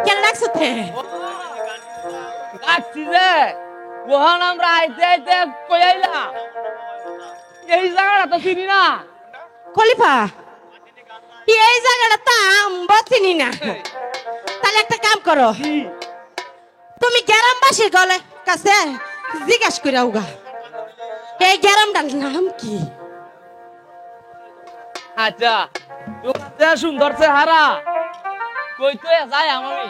কেন রাখছো তে রাখছি যে ওহান আমরা আইতে আইতে কইলা এই জায়গাটা তো চিনি না খলিফা এই জায়গাটা তো আমরা চিনি না তাহলে একটা কাম করো তুমি গ্রামবাসীর গলে কাছে জিজ্ঞাসা করে আউগা এই গ্রামটার নাম কি আচ্ছা তোমার সুন্দর চেহারা কই তো যাই আমি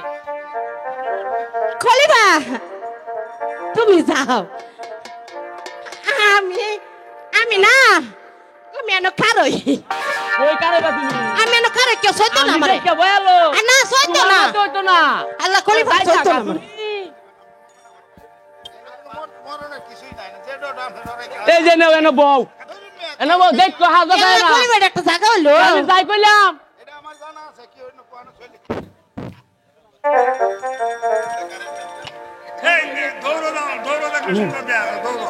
খলিফা তুমি যাও আমি আমি না আমি এনো খারই কই কারে বা তুমি আমি এনো খারই কেউ সইতো না আমারে কে বয়ালো না সইতো না আল্লাহ খলিফা সইতো না আমারে এই যে নেও এনো বউ দেখো হাজার না খলিফা একটা জায়গা হলো আমি যাই কইলাম এটা আমার জানা আছে কি হইলো কোন চলে এই দৌড়ো দাও কৃষ্ণ দেয়া দৌড়ো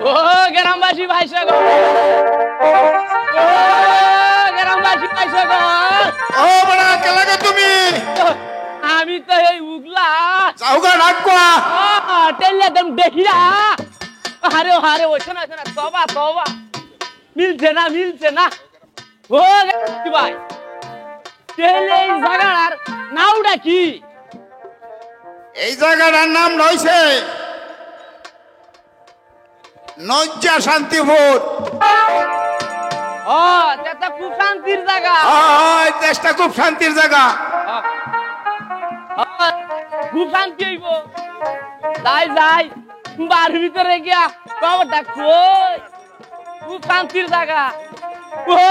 ও গ্রামবাসী ভাইসা গো ও গ্রামবাসী ভাইসা গো ও বড়া কে লাগে তুমি আমি তো এই উগলা যাওগা রাখবা টেলে দেম দেখিরা আরে আরে ওইছ না তবা মিলছে না ও কি ভাই টেলে এই জায়গার নামটা কি এই জায়গাটার নাম রইছে নজ্জা শান্তিপুর ও এটা খুব শান্তির জায়গা এই দেশটা খুব শান্তির জায়গা খুব শান্তি হইব যাই বাড়ির ভিতরে গিয়া খবরটা কই খুব শান্তির জায়গা ও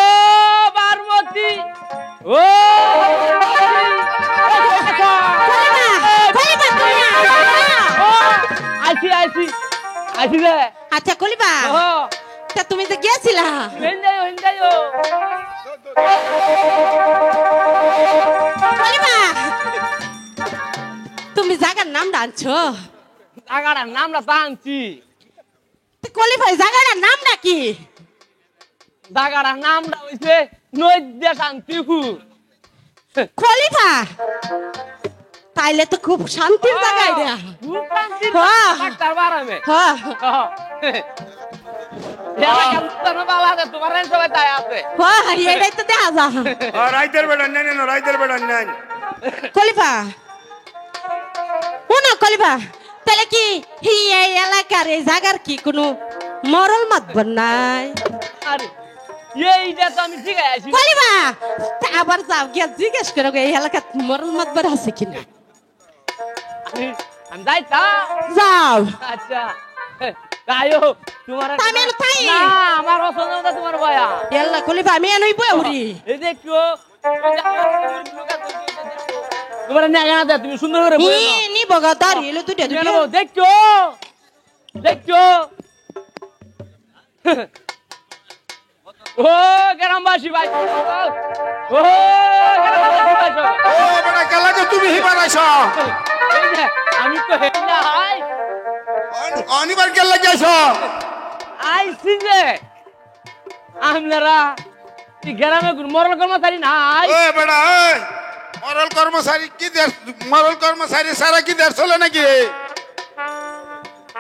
পার্বতী ও আইছি রে আচ্ছা খলিফা ও তা তুমি তো গিয়েছিলা হিন্দাইও খলিফা তুমি জায়গার নাম আনছো জায়গাটার নামটা জানছি খলিফা জায়গাটার নামটা কি জায়গাটার নামটা হইছে নৈদ্যা শান্তিপুর খলিফা তাইলে তো খুব শান্তির জায়গা এটা খুব শান্তির হ্যাঁ। ডাক্তার বারামে হ্যাঁ তোমার সবাই তাই আছে হ্যাঁ এটাই তো দেখা যা রাইতের বেড়া নেন রাইতের বেড়া নেন খলিফা ও না খলিফা তাহলে কি এই এলাকার এই জায়গার কি কোনো মরল মাতবর নাই আরে এইটা তো আমি ঠিক আছি খলিফা আবার যাও গিয়ে জিজ্ঞেস করো এই এলাকার মরল মাতবর আছে কিনা আমি যাইতা যাও আচ্ছা তাইও তোমার আমি আর তাই। না আমার অসুবিধা তোমার বয়া এল্লা খলিফা আমি এনই বউরি এই দেখো তোমার নেগা দে তুমি সুন্দর করে বলো নি বগা দাঁড়ি এলো দুইটা দুইটা দেখো ও গ্রামবাসী ভাই ও গ্রামবাসী ভাই ও বড়া কে লাগে তুমি হিবার আইছো এই যে আমি তো হেই না হাই অনিবার কে লাগে আইছো আইছি যে আমলারা এই গ্রামে মরল কর্মচারী নাই ও বড়া মরল কর্মচারী কি দেশ মরল কর্মচারী সারা কি দেশ চলে নাকি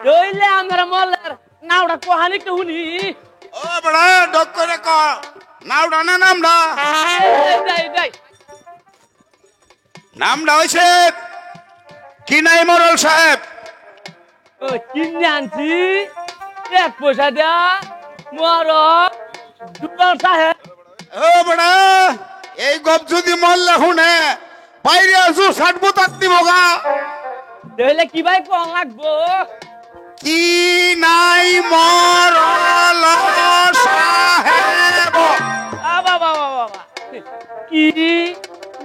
দইলে আমরা মরলের নাওটা কোহানি কে হুনি ও বড়া ডক করে ক নামডা না নামডা যাই নামডা হইছে কি নাই মরল সাহেব ও কিনে আনছি এক পয়সা দেয়া মর দুটো সাহেব ও বড়া এই গপ যদি মরলে হুনে বাইরে আসু ষাটবো তাক দিবগা দইলে কি ভাই কম লাগবো কি নাই মরল সাহেব বাবা কি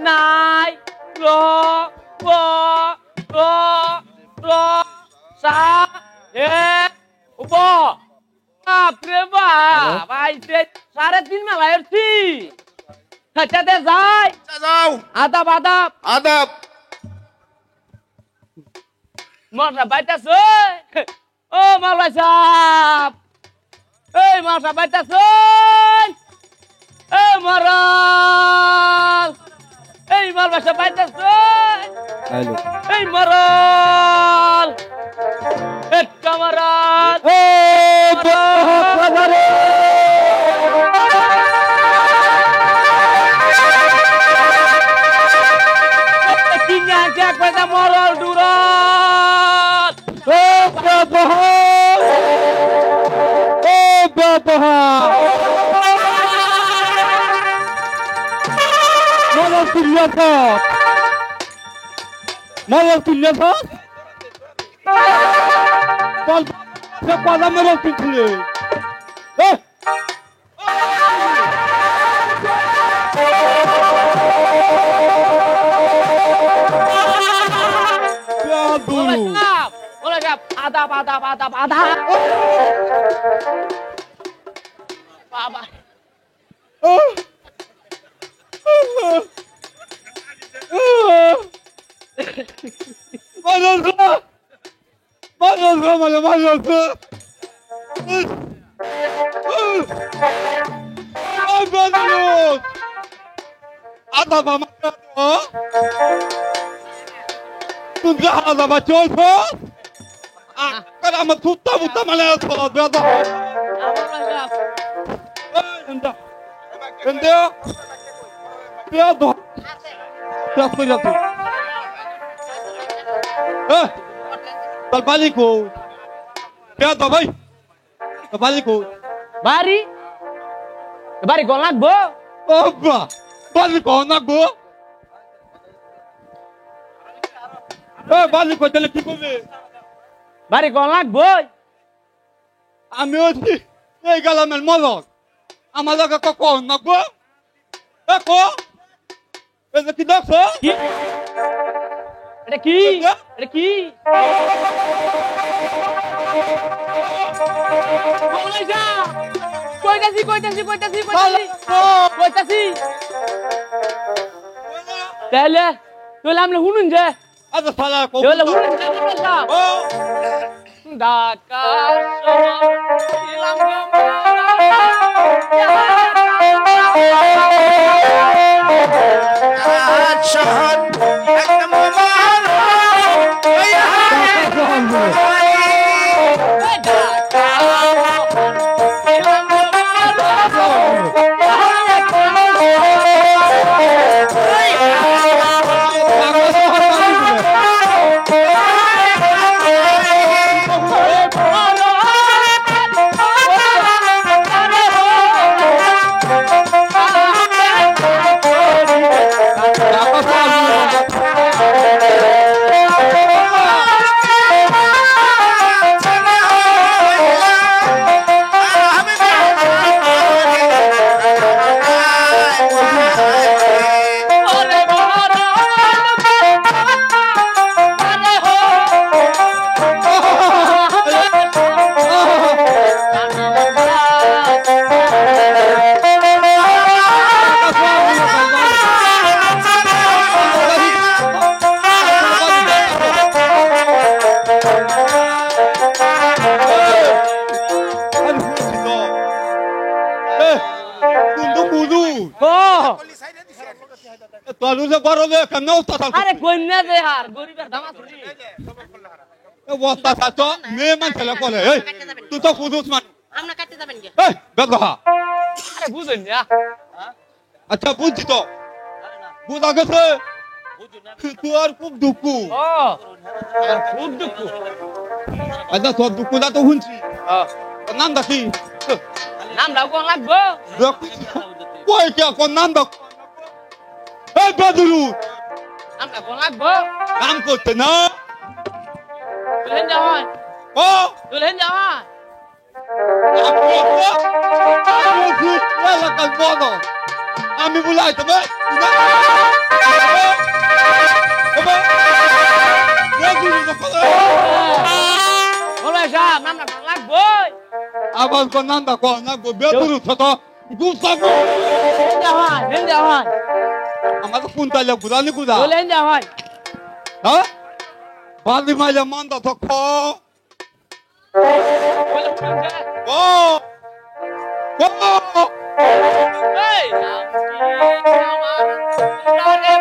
নাই র ক র র সা এ উপ বাপরে বাপ আইছে 3.5 মেলা এরছি খাচাতে যাই যাও আদাব আদাব মশা বাইতাছে ও মাওলা সাহেব এই মশা বাইতাছে এই মরাল এই মাল বাসা বাইতাছে এই মরাল এক কামারাল মরাল ডুরাল Malah tulisan, kepala malah tulis. Ya dulu. Boleh siap, adab. Apa? Balik ko. Kaya tabay. Balik ko. Bari? Bari kau nak bo? Aba. Balik ko nagbo. Balik ko tele কি করবে? Bari kau nak bo? আমি ওই এই গালামের মলক। আমার লাগা কো নগো? কো? এটা কি দেখছ? কি? এটা কি? এটা কি? Malaysia! Koitasi! Tele, tuh lam lehunun je. Ada salah ko. Tuh lehunun je Malaysia. Dakar hilang তোর যে বড় লে কেন উস্তাদ আরে কইনা দে আর গরিবের দামা ছুরি এ উস্তাদ তো মেয়ে মানুষলা করে এই তুই তো ফুদুস মান আমরা কাটতে যাবেন কি এই বেদহা আরে বুঝেন না আচ্ছা বুঝছি তো বুঝা গেছে তুই আর খুব দুঃখ ও আর খুব দুঃখ আচ্ছা তোর দুঃখ না তো শুনছি তোর নাম দেখি নাম দাও কোন লাগবো কই কে কোন নাম দেখ এই বদরু নাম দাও কোন লাগবো নাম করতে না তুলেন যাওয়ান ও তুলেন যাওয়ান আমি বুলাই তবে বলে সাহেব নাম দাও কোন লাগবো আবার কোন নাম দেখ না গো বেদরু ছোট গুসাবো হেন যাওয়ান আমার কোন তাইলে গুদানি গুদা তুলেন যাওয়ান হ্যাঁ বালি মাইলে মান্দা তো খ বলে শুনছে ও ও এই নাম কি আমার প্রাণে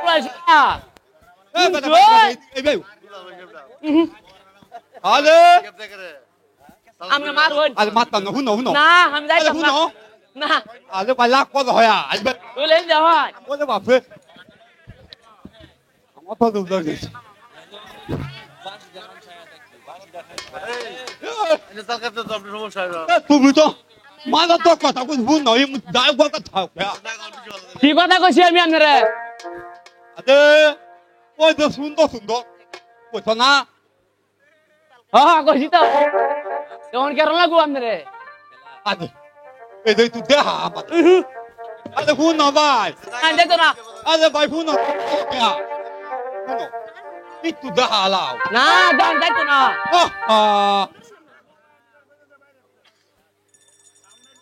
বাঁচা এই বেটা এই বেটা এই বে আলে আমরা মারবন আলে মাত্তা না হুনো হুনো না আমি যাই আলে হুনো না আলে বাইলা কত হয়া আলে বলে দেওয়া হয় ওরে বাপরে আমার তো দুধ দিছে তুমি তো মালা তো কথা কই হুন নই দাই গো কথা কি কথা কইছি আমি আপনারে আদে ওই তো সুন্দর সুন্দর কইছ না হ্যাঁ কইছি তো তখন কেন লাগু আপনারে আদে এই যে তুই দেহা আমার আদে হুন না ভাই আমি যাইতো না আদে ভাই হুন না হুন একটু দেহা লাও না যান যাইতো না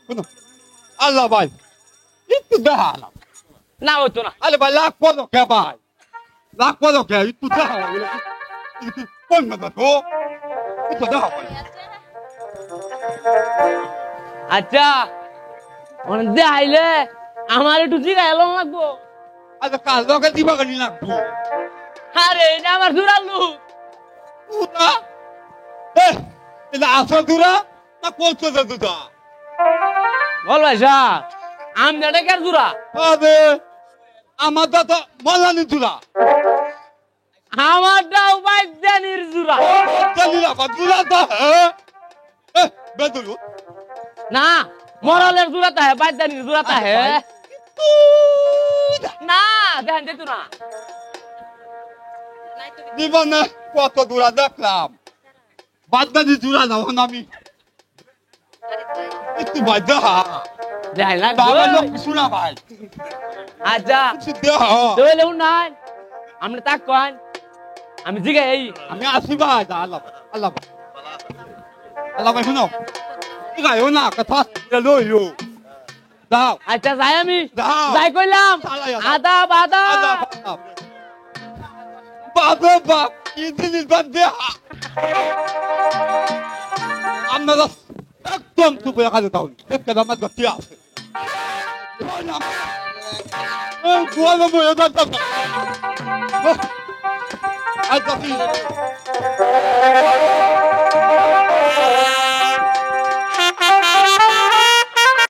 হুন আল্লাহ ভাই একটু দেহা লাও না হইতো না আলে ভাই লাখ পদ কে ভাই লাখ পদ কে একটু দেহা একটু কোন না তো একটু দেহা ভাই আচ্ছা অনেক দে আইলে আমার একটু জিগাই এলো লাগবো আদে কাল লগে দিবা গানি লাগবো আরে এটা আমার জুরালু Una. Ila asadura na kolcho da duda. বল ভাই সাহ আমি এটা কেন জুরা Ade amada da malani dura. আমারটাও বাইজানির জুরা Dalila badula da. Bedulu. না মরালের জুরা তা হে বাইজানির জুরা তা হে না দেখেন যেত না Divane কত dura দেখলাম বাদদানি dura না আমি একটু বাদা দেখেন না বাবা লোক শুনা ভাই আচ্ছা কিছু দেহ তবে নাই আপনি তাক কন আমি জিগাই এই আমি আসি ভাই আল্লাহ আল্লাহ আল্লাহ ভাই শুনো গায়ো না কথা লইও দাও আচ্ছা যাই আমি দাও। যাই কইলাম চালাই আদা। আদাব আদাব বাবা বাপ ইদিনি বাদে আমরা একদম তুই কাজে তাও একটা দামাত গতি আছে গোয়াল ময় দাতা আজ